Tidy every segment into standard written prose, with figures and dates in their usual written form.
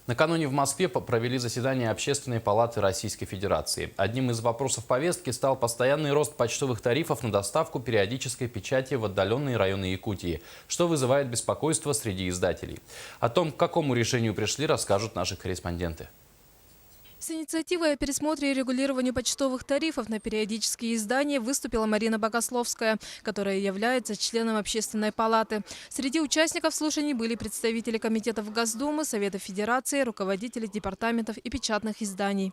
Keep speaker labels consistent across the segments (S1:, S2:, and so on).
S1: Накануне в Москве провели заседание Общественной палаты Российской Федерации. Одним из вопросов повестки стал постоянный рост почтовых тарифов на доставку периодической печати в отдаленные районы Якутии, что вызывает беспокойство среди издателей. О том, к какому решению пришли, расскажут наши корреспонденты.
S2: С инициативой о пересмотре и регулировании почтовых тарифов на периодические издания выступила Марина Богословская, которая является членом Общественной палаты. Среди участников слушаний были представители комитетов Госдумы, Совета Федерации, руководители департаментов и печатных изданий.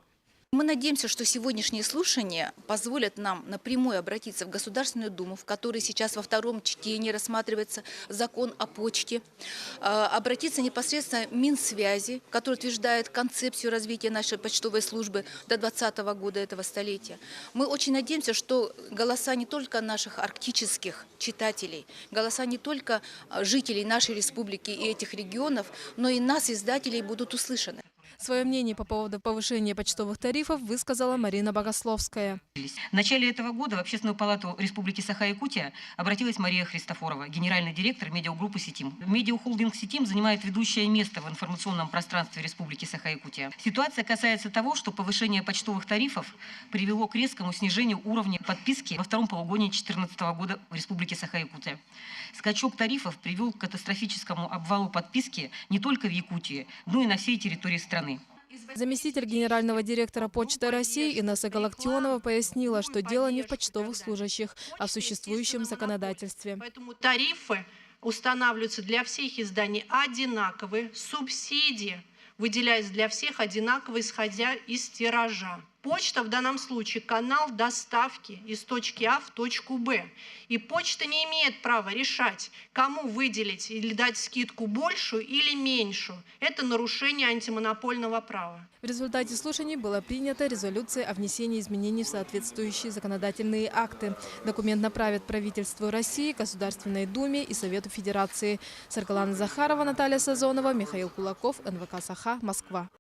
S3: Мы надеемся, что сегодняшние слушания позволят нам напрямую обратиться в Государственную Думу, в которой сейчас во втором чтении рассматривается закон о почте, обратиться непосредственно в Минсвязи, который утверждает концепцию развития нашей почтовой службы до 2020 года этого столетия. Мы очень надеемся, что голоса не только наших арктических читателей, голоса не только жителей нашей республики и этих регионов, но и нас, издателей, будут услышаны.
S2: Свое мнение по поводу повышения почтовых тарифов высказала Марина Богословская.
S4: В начале этого года в Общественную палату Республики Саха-Якутия обратилась Мария Христофорова, генеральный директор медиагруппы «Сетим». Медиахолдинг «Сетим» занимает ведущее место в информационном пространстве Республики Саха-Якутия. Ситуация касается того, что повышение почтовых тарифов привело к резкому снижению уровня подписки во втором полугодии 2014 года в Республике Саха-Якутия. Скачок тарифов привел к катастрофическому обвалу подписки не только в Якутии, но и на всей территории страны.
S2: Заместитель генерального директора Почты России Инесса Галактионова пояснила, что дело не в почтовых служащих, а в существующем законодательстве.
S5: Поэтому тарифы устанавливаются для всех изданий одинаковые, субсидии выделяются для всех одинаково, исходя из тиража. Почта в данном случае канал доставки из точки А в точку Б. И почта не имеет права решать, кому выделить или дать скидку большую или меньшую. Это нарушение антимонопольного права.
S2: В результате слушаний была принята резолюция о внесении изменений в соответствующие законодательные акты. Документ направят правительству России, Государственной Думе и Совету Федерации. Саргалана Захарова, Наталья Сазонова, Михаил Кулаков, НВК Саха, Москва.